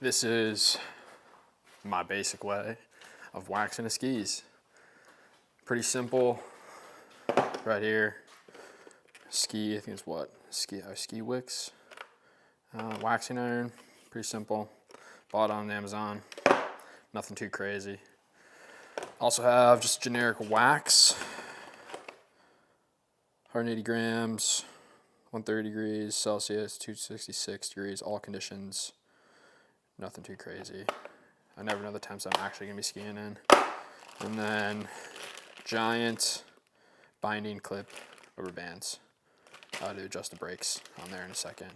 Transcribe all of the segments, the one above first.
This is my basic way of waxing the skis. Pretty simple. Right here, ski, I think it's what? Ski wicks. Waxing iron, pretty simple. Bought it on Amazon. Nothing too crazy. Also have just generic wax. 180 grams, 130 degrees Celsius, 266 degrees, all conditions. Nothing too crazy. I never know the temps I'm actually gonna be skiing in. And then giant binding clip rubber bands to adjust the brakes on there in a second.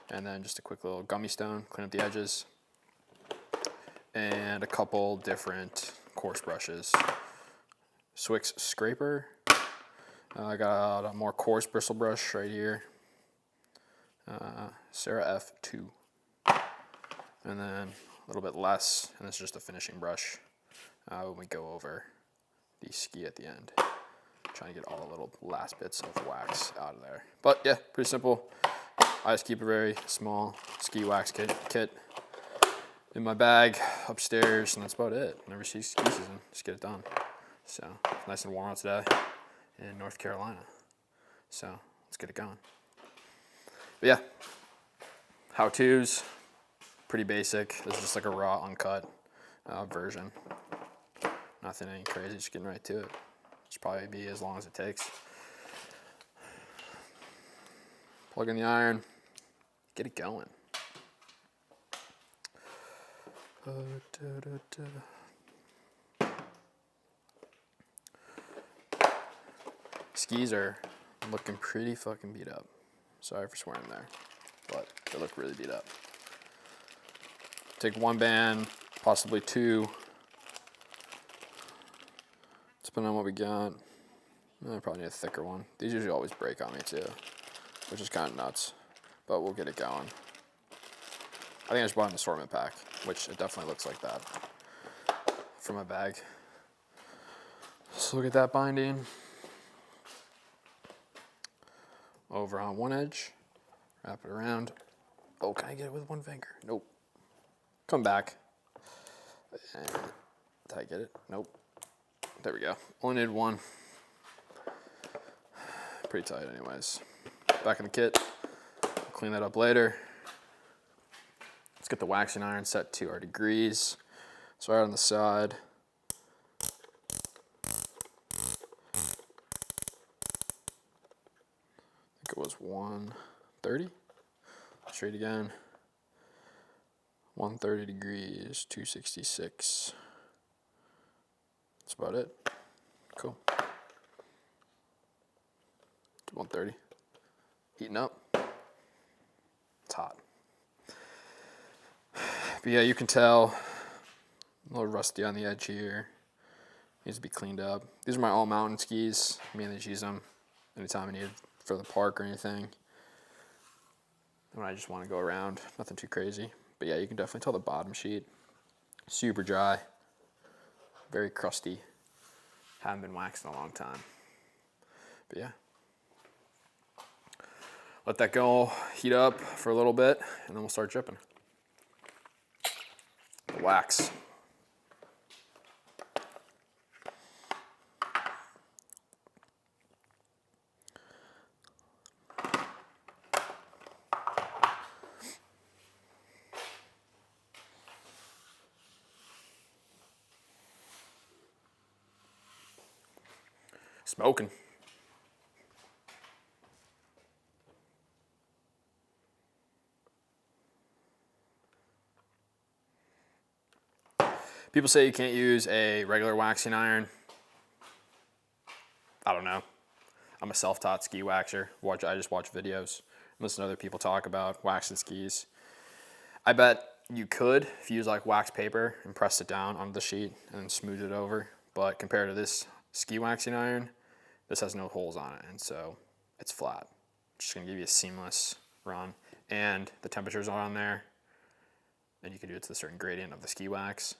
And then just a quick little gummy stone, clean up the edges. And a couple different coarse brushes. Swix scraper. I got a more coarse bristle brush right here. Sarah F2. And then a little bit less, and it's just a finishing brush when we go over the ski at the end. Trying to get all the little last bits of wax out of there. But yeah, pretty simple. I just keep a very small ski wax kit in my bag upstairs, and that's about it. Never see ski season, just get it done. So it's nice and warm out today in North Carolina. So let's get it going. But yeah, how-tos, pretty basic. This is just like a raw, uncut version. Nothing any crazy, just getting right to it. Should probably be as long as it takes. Plug in the iron, get it going. Skis are looking pretty fucking beat up. Sorry for swearing there, but they look really beat up. Take one band, possibly two, depending on what we got. I probably need a thicker one. These usually always break on me too, which is kind of nuts, but we'll get it going. I think I just bought an assortment pack, which it definitely looks like that from my bag. So look at that binding. Over on one edge, wrap it around. Oh, can I get it with one finger? Nope. Come back. And did I get it? Nope. There we go. Only need one. Pretty tight anyways. Back in the kit. Clean that up later. Let's get the waxing iron set to our degrees. So right on the side. I think it was 130. Straight again. 130 degrees, 266. That's about it. Cool. 130. Heating up. It's hot. But yeah, you can tell a little rusty on the edge here. Needs to be cleaned up. These are my all mountain skis. I mainly just use them anytime I need it for the park or anything. When I just want to go around, nothing too crazy. But yeah, you can definitely tell the bottom sheet, super dry, very crusty. Haven't been waxed in a long time. But yeah. Let that go, heat up for a little bit, and then we'll start dripping. The wax. Smoking. People say you can't use a regular waxing iron. I don't know. I'm a self-taught ski waxer. I just watch videos, listen to other people talk about waxing skis. I bet you could if you use like wax paper and press it down onto the sheet and then smooth it over. But compared to this ski waxing iron, this has no holes on it, and so it's flat. Just gonna give you a seamless run, and the temperatures are on there, and you can do it to a certain gradient of the ski wax.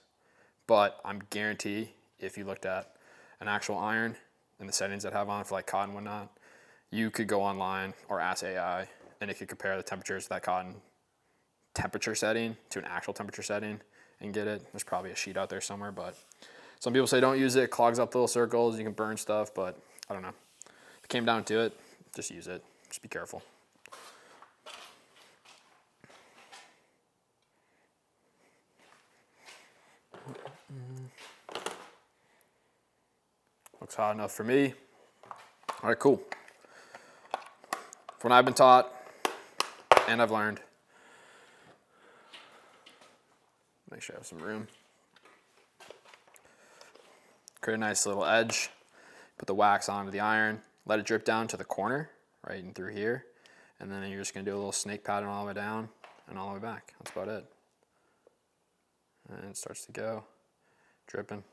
But I'm guarantee if you looked at an actual iron and the settings that have on it for like cotton and whatnot, you could go online or ask AI, and it could compare the temperatures of that cotton temperature setting to an actual temperature setting and get it. There's probably a sheet out there somewhere, but some people say don't use it. It clogs up the little circles. You can burn stuff, but I don't know. If it came down to it, just use it. Just be careful. Looks hot enough for me. All right, cool. From what I've been taught and I've learned, make sure I have some room. Create a nice little edge. Put the wax onto the iron. Let it drip down to the corner, right in through here. And then you're just gonna do a little snake pattern all the way down and all the way back. That's about it. And it starts to go, dripping.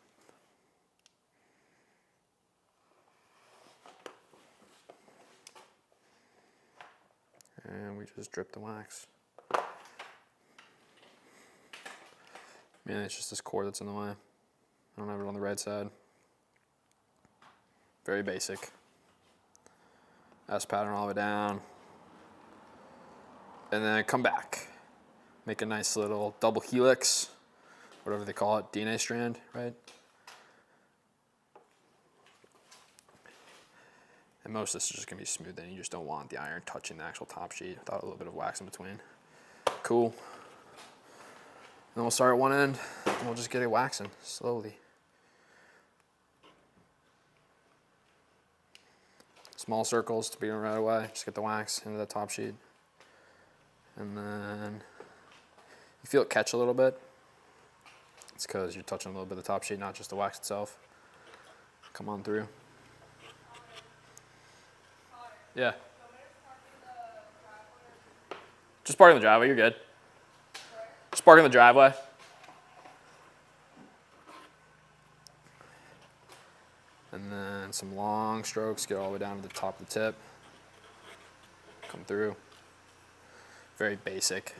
And we just drip the wax. Man, it's just this cord that's in the way. I don't have it on the right side. Very basic. S pattern all the way down. And then come back. Make a nice little double helix, whatever they call it, DNA strand, right? And most of this is just gonna be smooth, and you just don't want the iron touching the actual top sheet without a little bit of wax in between. Cool. Then we'll start at one end, and we'll just get it waxing slowly. Small circles to begin right away. Just get the wax into the top sheet. And then you feel it catch a little bit. It's because you're touching a little bit of the top sheet, not just the wax itself. Come on through. Yeah. Just park in the driveway, you're good. Just park in the driveway. And then some long strokes, get all the way down to the top of the tip. Come through. Very basic.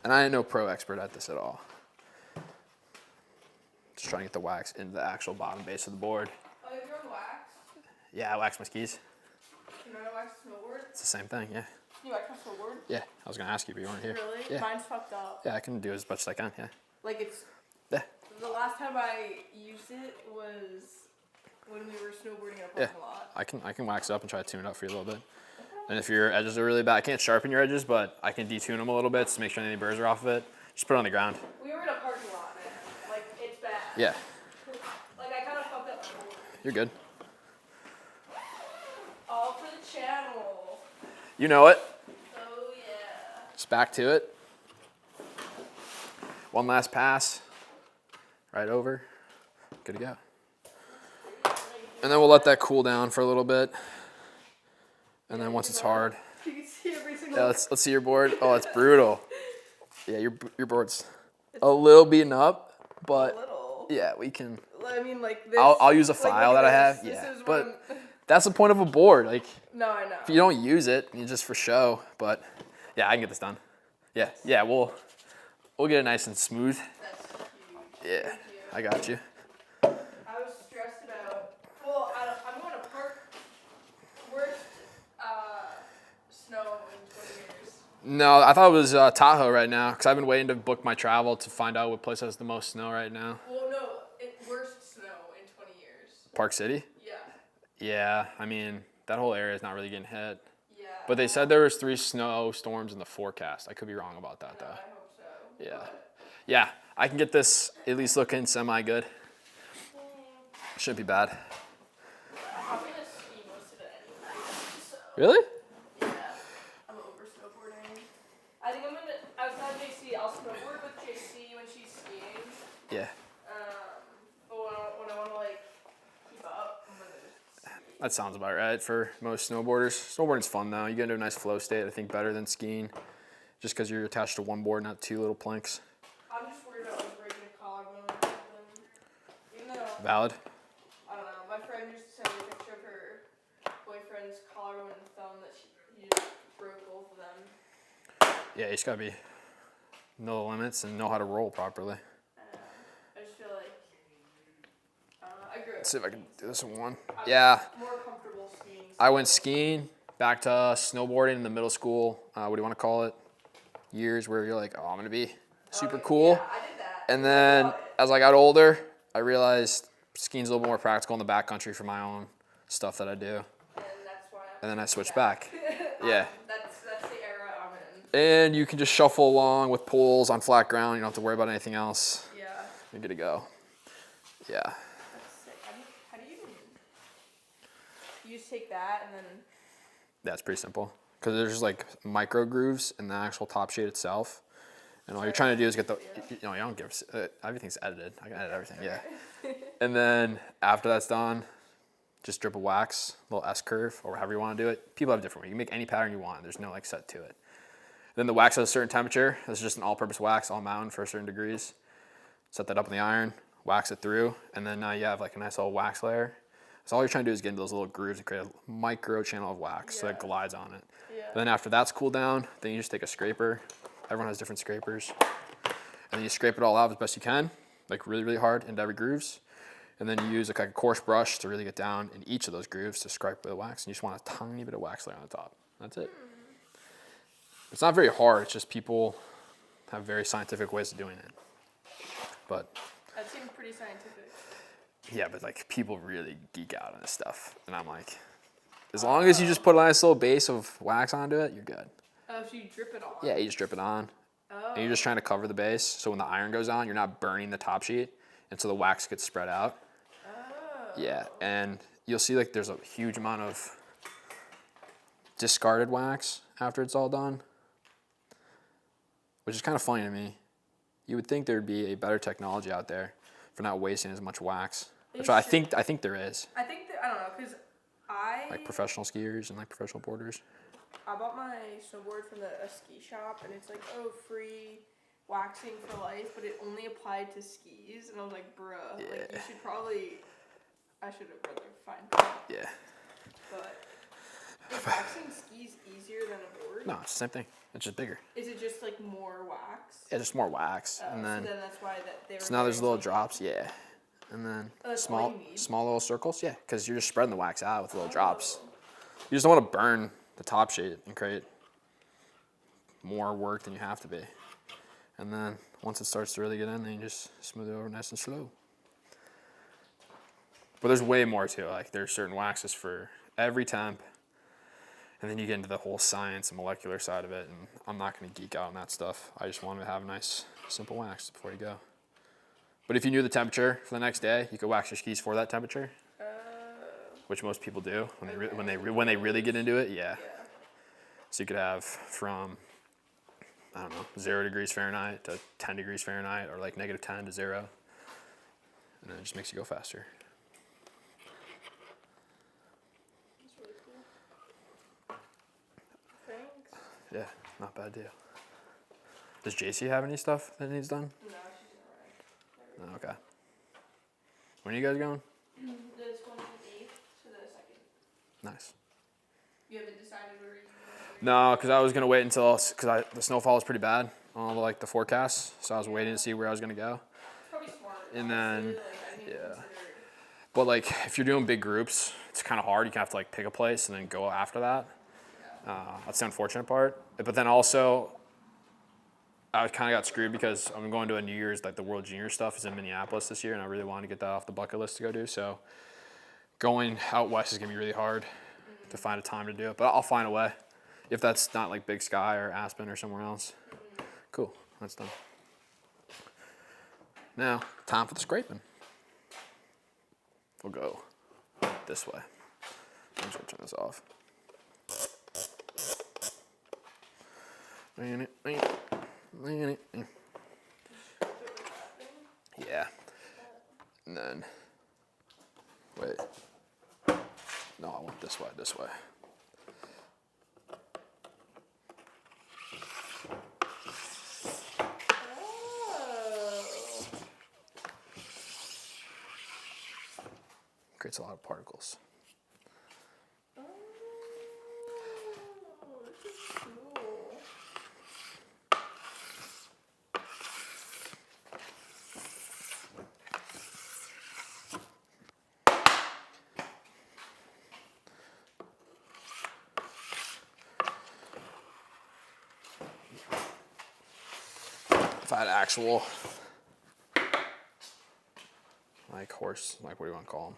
And I am no pro expert at this at all. Just trying to get the wax into the actual bottom base of the board. Oh, have you ever waxed? Yeah, I wax my skis. You know how to wax a snowboard? It's the same thing, yeah. You wax a snowboard? Yeah, I was gonna ask you, but you weren't here. Really? Yeah. Mine's fucked up. Yeah, I can do as much as I can, yeah. Like it's... Yeah. The last time I used it was when we were snowboarding in a parking lot. I can wax it up and try to tune it up for you a little bit. And if your edges are really bad, I can't sharpen your edges, but I can detune them a little bit to make sure any burrs are off of it. Just put it on the ground. We were in a parking lot, man. Like, it's bad. Yeah. Like, I kind of fucked up my board. You're good. All for the channel. You know it. Oh, yeah. Just back to it. One last pass. Right over. Good to go. And then we'll let that cool down for a little bit. And then once it's hard. You can see every single... Yeah, let's see your board. Oh, it's brutal. Yeah, your board's a little beaten up, but a little. Yeah, we can. I mean, like this. I'll use a file that I have. Yeah, but that's the point of a board. Like, no, I know. If you don't use it, you just for show. But yeah, I can get this done. Yeah, we'll get it nice and smooth. That's huge. Yeah, I got you. I was stressed about. Well, I'm going to park. Worst snow in 20 years. No, I thought it was Tahoe right now because I've been waiting to book my travel to find out what place has the most snow right now. Well, no, worst snow in 20 years. Park City? Yeah. Yeah, I mean, that whole area is not really getting hit. Yeah. But they said there was 3 snowstorms in the forecast. I could be wrong about that, though. I hope so. Yeah. Yeah, I can get this at least looking semi-good. Shouldn't be bad. I'm going to ski most of it anyway, so. Really? Yeah. I'm over snowboarding. I think I'm going to, outside JC, I'll snowboard with JC when she's skiing. Yeah. But when I want to, like, keep up, I'm going to ski. That sounds about right for most snowboarders. Snowboarding's fun, though. You get into a nice flow state, I think, better than skiing. Just because you're attached to one board, not 2 little planks. I'm just worried about, like, breaking a collarbone or something. Even though, Valid? I don't know, my friend used to send me a picture of her boyfriend's collarbone and thumb that he just broke both of them. Yeah, you just got to know the limits and know how to roll properly. I just feel like, I grew up. Let's see if I can do this in one. I'm Yeah. more comfortable skiing. I went skiing, back to snowboarding in the middle school. What do you want to call it? years where you're like, oh, I'm gonna be super Okay, cool. Yeah, I did that. And I then love it. as I got older, I realized skiing's a little bit more practical in the backcountry for my own stuff that I do. And that's why I'm And then I switched back. Yeah. That's the era I'm in. And you can just shuffle along with poles on flat ground. You don't have to worry about anything else. Yeah. You're good to go. Yeah. That's sick. How do you even? You just take that and then. That's pretty simple. Because there's just like micro grooves in the actual top sheet itself. And all you're trying to do is get the, you don't give, everything's edited. I can edit everything, yeah. And then after that's done, just drip a wax, little S curve, or however you want to do it. People have different ways. You can make any pattern you want. There's no like set to it. Then the wax has a certain temperature. This is just an all-purpose wax, all mountain for certain degrees. Set that up in the iron, wax it through, and then now you have like a nice little wax layer. So all you're trying to do is get into those little grooves and create a micro channel of wax so it glides on it. Yeah. Then after that's cooled down, then you just take a scraper. Everyone has different scrapers. And then you scrape it all out as best you can, like really, really hard into every grooves. And then you use like a coarse brush to really get down in each of those grooves to scrape with the wax. And you just want a tiny bit of wax layer on the top. That's it. It's not very hard. It's just people have very scientific ways of doing it. But That seems pretty scientific. yeah, but like people really geek out on this stuff. And I'm like, as long as you just put a nice little base of wax onto it, you're good. Oh, so you drip it on? Yeah, you just drip it on. Oh. And you're just trying to cover the base. So when the iron goes on, you're not burning the top sheet. And so the wax gets spread out. Oh. Yeah, and you'll see like there's a huge amount of discarded wax after it's all done, which is kind of funny to me. You would think there'd be a better technology out there for not wasting as much wax, which I think there is. I think that, I don't know, because Like professional skiers and like professional boarders. I bought my snowboard from a ski shop, and it's like, oh, free waxing for life, but it only applied to skis, and I was like, bruh, like, you should probably, I should have rather find Yeah. But is waxing skis easier than a board? No, it's the same thing. It's just bigger. Is it just like more wax? Yeah, just more wax, and So then then that's why that they were. so now there's getting little so- drops. Yeah, and then that's all you need? small little circles. Yeah, because you're just spreading the wax out with little drops. You just don't want to burn the top sheet and create more work than you have to be. And then once it starts to really get in, then you just smooth it over nice and slow. But there's way more to it. Like there's certain waxes for every temp. And then you get into the whole science and molecular side of it. And I'm not going to geek out on that stuff. I just wanted to have a nice, simple wax before you go. But if you knew the temperature for the next day, you could wax your skis for that temperature. Which most people do when they really get into it. Yeah. So you could have from, I don't know, 0 degrees Fahrenheit to 10 degrees Fahrenheit, or like -10 to 0. And then it just makes you go faster. That's really cool. Thanks. Yeah, not bad deal. Does JC have any stuff that needs done? No, she's alright. No, okay. When are you guys going? The 28th to the 2nd. Nice. You haven't decided where you're going? No, because I was gonna wait until the snowfall was pretty bad on all the forecasts, so I was waiting to see where I was gonna go. It's probably smart. And then, Honestly, I didn't even consider it. But like if you're doing big groups, it's kind of hard. You have to like pick a place and then go after that. That's the unfortunate part. But then also, I kind of got screwed because I'm going to a New Year's, like the World Junior stuff is in Minneapolis this year, and I really wanted to get that off the bucket list to go do. So going out west is gonna be really hard to find a time to do it, but I'll find a way. If that's not like Big Sky or Aspen or somewhere else. Cool, that's done. Now, time for the scraping. We'll go this way. I'm just gonna turn this off. Yeah. And then, wait. No, I want this way, this way. Oh. Creates a lot of particles. Oh, this is cool. if I had actual, like horse, like what do you want to call them?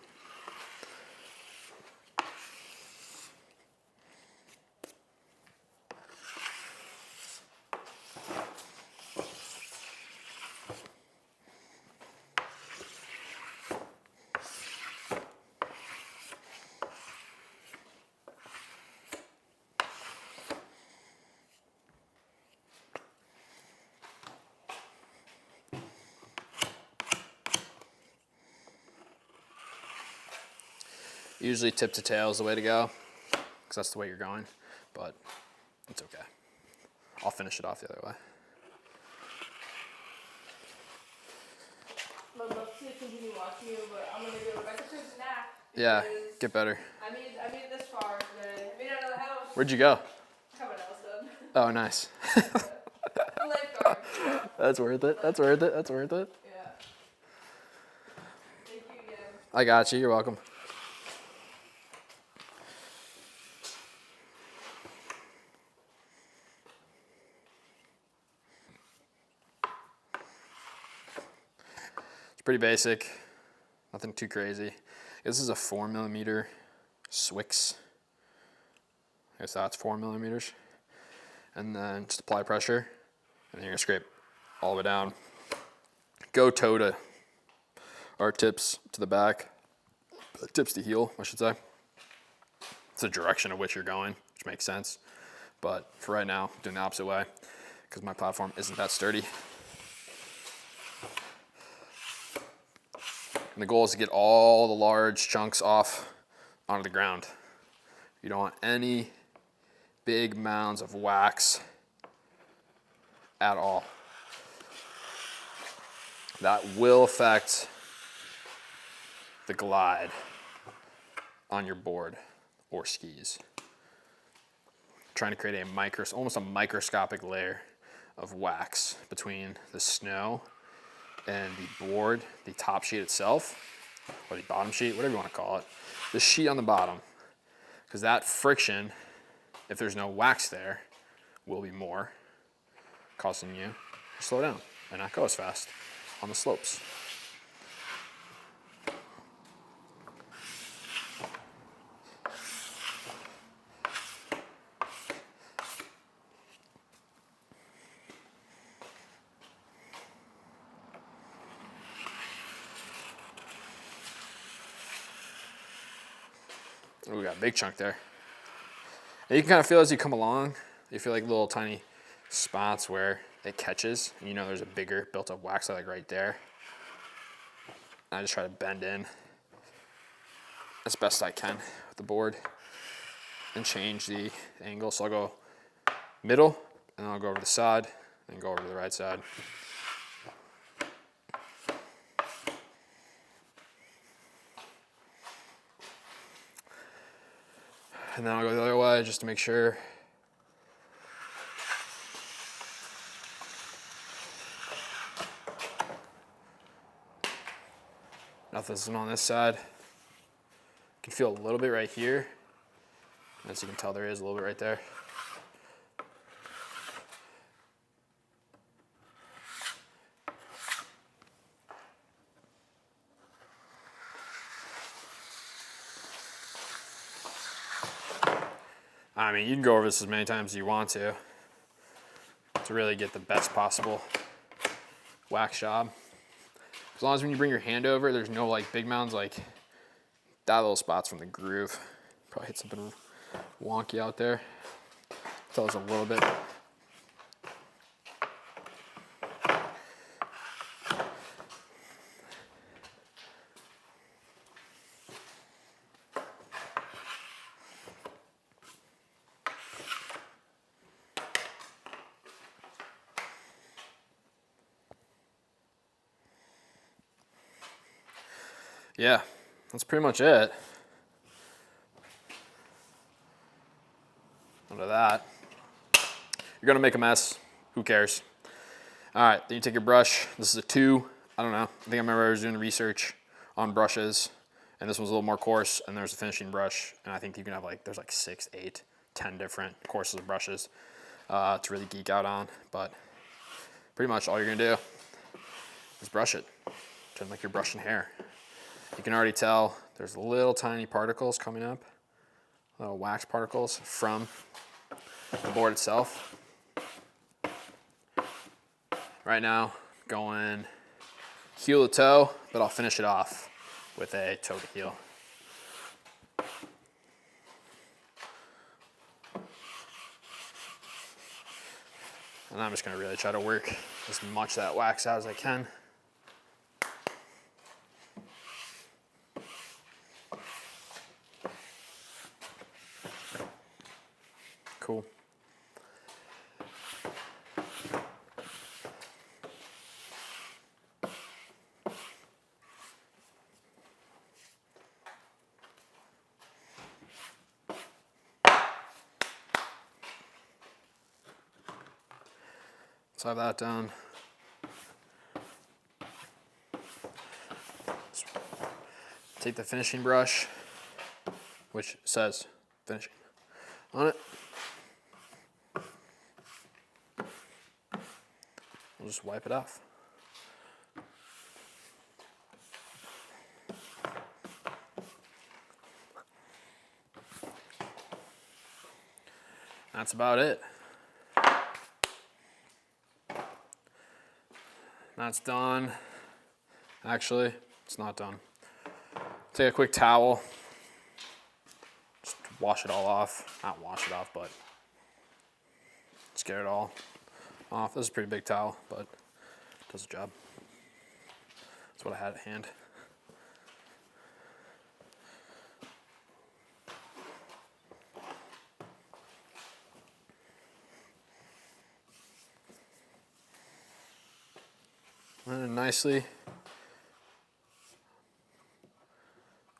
Usually tip to tail is the way to go, because that's the way you're going, but it's okay. I'll finish it off the other way. I'd love to continue watching you, but I'm gonna go back to a nap. Yeah, get better. I made it this far today. I made it out of the house. Where'd you go? Have an else done. Oh, nice. Lifeguard. That's worth it. That's worth it. That's worth it. Yeah. Thank you again. I got you. You're welcome. It's pretty basic. Nothing too crazy. This is a 4mm Swix. I guess that's 4mm. And then just apply pressure. And then you're gonna scrape all the way down. Go toe to, or tips to the back. Tips to heel, I should say. It's the direction of which you're going, which makes sense. But for right now, I'm doing the opposite way because my platform isn't that sturdy. And the goal is to get all the large chunks off onto the ground. You don't want any big mounds of wax at all. That will affect the glide on your board or skis. Trying to create almost a microscopic layer of wax between the snow and the board, the top sheet itself, or the bottom sheet, whatever you want to call it, the sheet on the bottom. Because that friction, if there's no wax there, will be more, causing you to slow down and not go as fast on the slopes. Oh, we got a big chunk there. And you can kind of feel as you come along, you feel like little tiny spots where it catches, and you know there's a bigger built up wax like right there. And I just try to bend in as best I can with the board and change the angle. So I'll go middle, and then I'll go over to the side, and go over to the right side. And then I'll go the other way just to make sure. Nothing's on this side. You can feel a little bit right here. As you can tell, there is a little bit right there. I mean, you can go over this as many times as you want to really get the best possible wax job. As long as when you bring your hand over, there's no like big mounds like that little spot's from the groove. Probably hit something wonky out there. Tell us a little bit. Yeah, that's pretty much it. Under that, you're gonna make a mess. Who cares? All right, then you take your brush. This is a 2. I don't know. I think I remember I was doing research on brushes, and this one's a little more coarse, and there's a finishing brush, and I think you can have there's 6, 8, 10 different courses of brushes to really geek out on, but pretty much all you're gonna do is brush it. Pretend like you're brushing hair. You can already tell there's little tiny particles coming up, little wax particles from the board itself. Right now, going heel to toe, but I'll finish it off with a toe to heel. And I'm just gonna really try to work as much of that wax out as I can. Cool. So I have that done. Take the finishing brush, which says finishing on it. We'll just wipe it off. That's about it. That's done. Actually, it's not done. Take a quick towel, just wash it all off. Not wash it off, but just get it all off. This is a pretty big towel, but it does the job. That's what I had at hand. And a nicely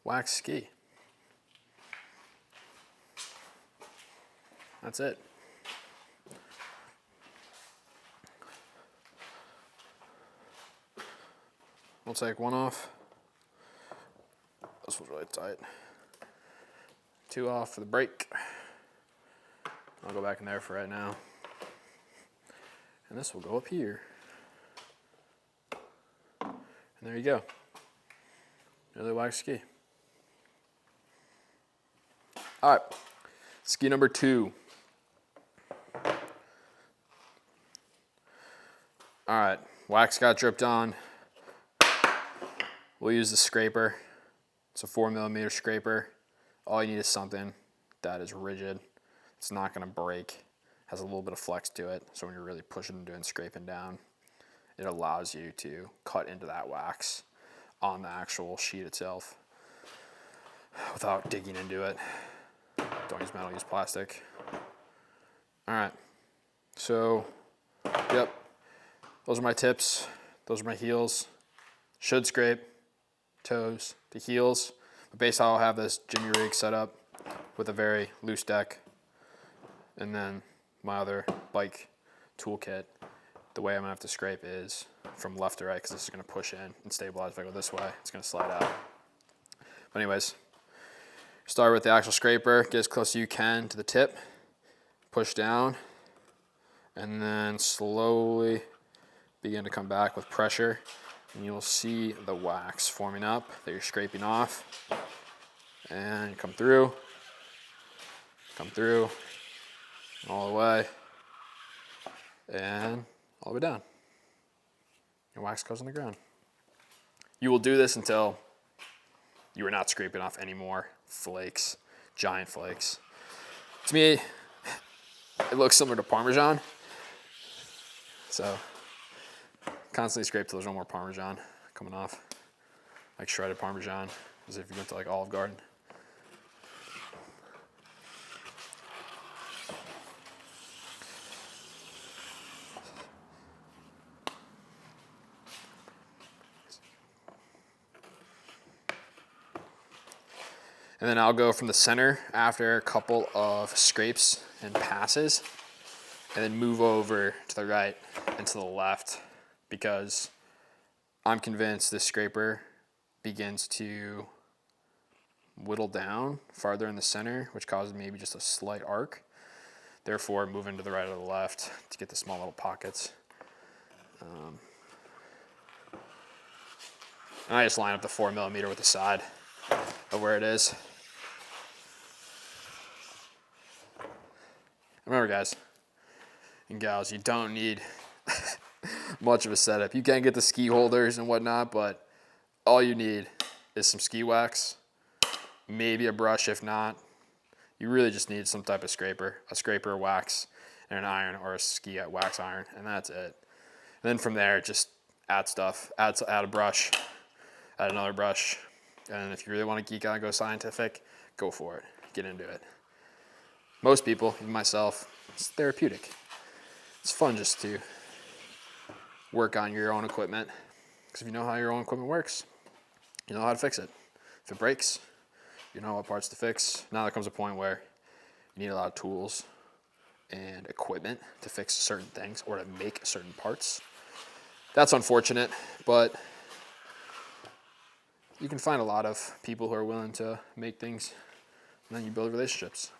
waxed ski. That's it. We'll take one off. This was really tight. Two off for the brake. I'll go back in there for right now. And this will go up here. And there you go. Nearly waxed ski. All right, ski number 2. All right, wax got dripped on. We'll use the scraper. It's a 4mm scraper. All you need is something that is rigid. It's not gonna break. Has a little bit of flex to it. So when you're really pushing and doing scraping down, it allows you to cut into that wax on the actual sheet itself without digging into it. Don't use metal, use plastic. All right, so, yep, those are my tips. Those are my heels. Should scrape toes to heels. But basically I'll have this Jimmy rig set up with a very loose deck. And then my other bike toolkit, the way I'm gonna have to scrape is from left to right, because this is gonna push in and stabilize. If I go this way, it's gonna slide out. But anyways, start with the actual scraper, get as close as you can to the tip, push down, and then slowly begin to come back with pressure. And you'll see the wax forming up that you're scraping off. And you come through, all the way, and all the way down. Your wax goes on the ground. You will do this until you are not scraping off any more flakes, giant flakes. To me, it looks similar to Parmesan. So, constantly scrape till there's no more Parmesan coming off. Like shredded Parmesan, as if you went to like Olive Garden. And then I'll go from the center after a couple of scrapes and passes, and then move over to the right and to the left, because I'm convinced this scraper begins to whittle down farther in the center, which causes maybe just a slight arc. Therefore, moving to the right or the left to get the small little pockets. And I just line up the 4mm with the side of where it is. Remember, guys and gals, you don't need much of a setup. You can get the ski holders and whatnot, but all you need is some ski wax, maybe a brush if not. You really just need some type of scraper, a scraper, wax, and an iron or a ski wax iron, and that's it. And then from there, just add stuff, add a brush, add another brush, and if you really want to geek out and go scientific, go for it, get into it. Most people, even myself, it's therapeutic. It's fun just to work on your own equipment, because if you know how your own equipment works, you know how to fix it. If it breaks, you know what parts to fix. Now there comes a point where you need a lot of tools and equipment to fix certain things or to make certain parts. That's unfortunate, but you can find a lot of people who are willing to make things, and then you build relationships.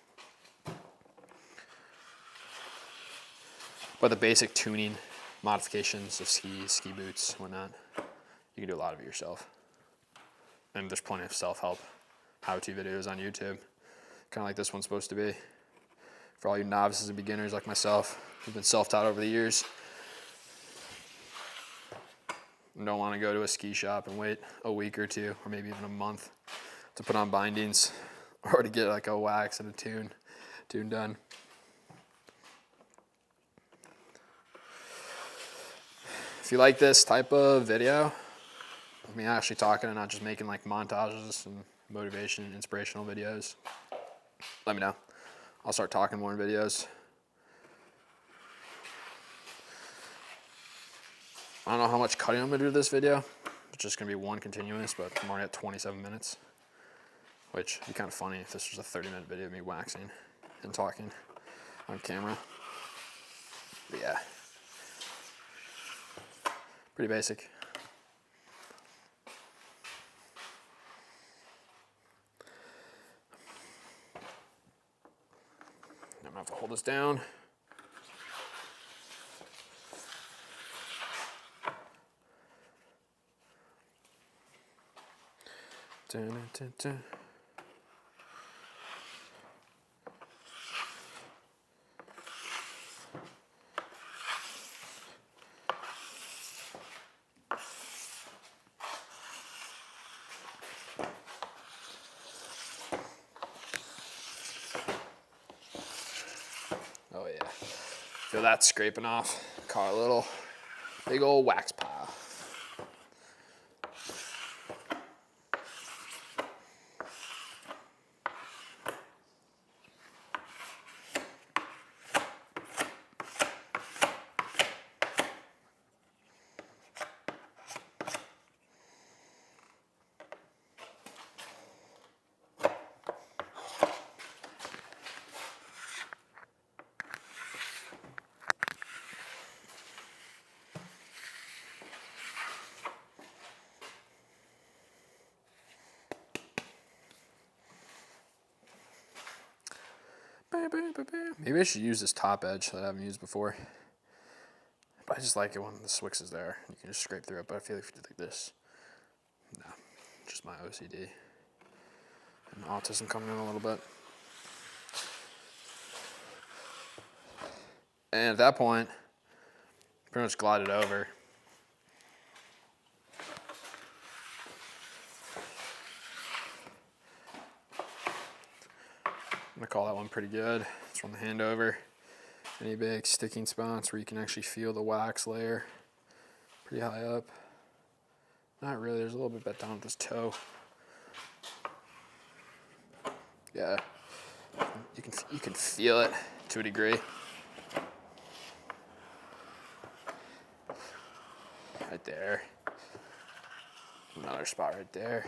But the basic tuning modifications of skis, ski boots, whatnot, you can do a lot of it yourself. And there's plenty of self-help how-to videos on YouTube, kind of like this one's supposed to be. For all you novices and beginners like myself who've been self-taught over the years, and don't want to go to a ski shop and wait a week or two, or maybe even a month to put on bindings, or to get like a wax and a tune done. If you like this type of video, of me actually talking and not just making like montages and motivation and inspirational videos, let me know. I'll start talking more in videos. I don't know how much cutting I'm gonna do to this video. It's just gonna be one continuous, but I'm already at 27 minutes, which would be kind of funny if this was a 30-minute video of me waxing and talking on camera. But yeah, pretty basic. I'm gonna have to hold this down. Dun, dun, dun. Oh yeah, feel that scraping off. Caught a little big old wax pile. Maybe I should use this top edge that I haven't used before. But I just like it when the Swix is there. You can just scrape through it, but I feel like if you do like this, no, just my OCD. And autism coming in a little bit. And at that point, pretty much glide it over. I'm gonna call that one pretty good. Let's run the hand over. Any big sticking spots where you can actually feel the wax layer pretty high up. Not really, there's a little bit down at this toe. Yeah, you can feel it to a degree. Right there. Another spot right there.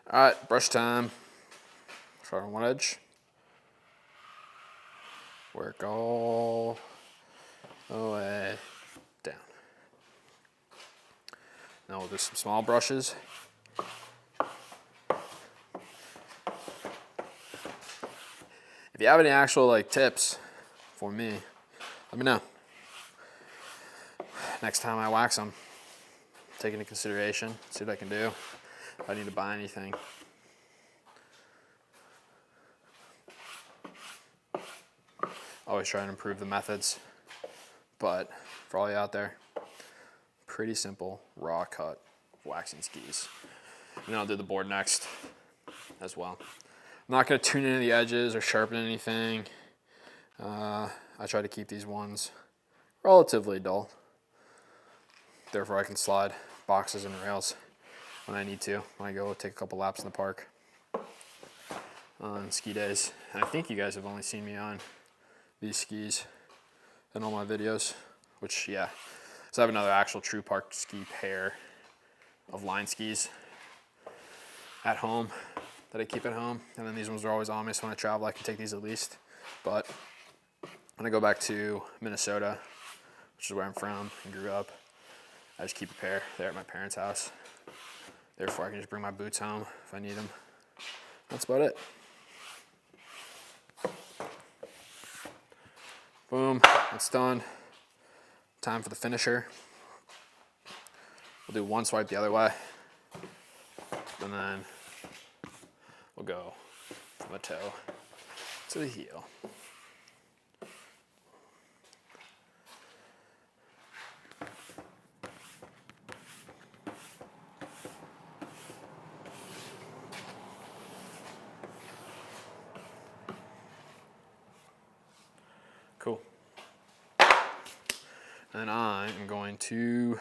All right, brush time. Start on one edge. Work all the way down. Now we'll do some small brushes. If you have any actual like tips for me, let me know. Next time I wax them, take into consideration, see what I can do. If I need to buy anything. Always try and improve the methods. But for all you out there, pretty simple raw cut waxing skis. And then I'll do the board next as well. I'm not going to tune any of the edges or sharpen anything. I try to keep these ones relatively dull. Therefore I can slide boxes and rails when I need to, when I go take a couple laps in the park on ski days. And I think you guys have only seen me on these skis in all my videos, which, yeah. So I have another actual true park ski pair of line skis at home that I keep at home. And then these ones are always on me, so when I travel, I can take these at least. But when I go back to Minnesota, which is where I'm from and grew up, I just keep a pair there at my parents' house. Therefore, I can just bring my boots home if I need them. That's about it. Boom, that's done. Time for the finisher. We'll do one swipe the other way, and then we'll go from the toe to the heel. Cool. And I am going to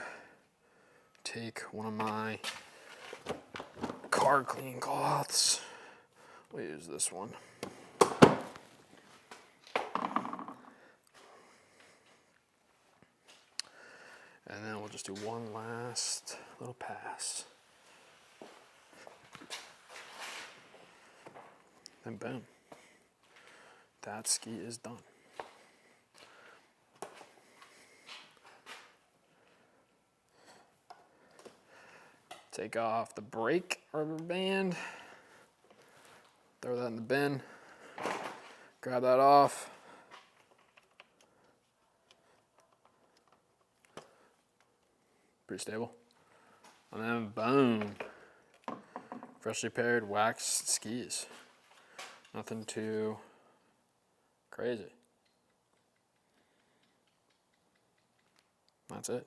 take one of my car clean cloths. We'll use this one. And then we'll just do one last little pass. And boom. That ski is done. Take off the brake rubber band. Throw that in the bin. Grab that off. Pretty stable. And then boom. Freshly paired waxed skis. Nothing too crazy. That's it.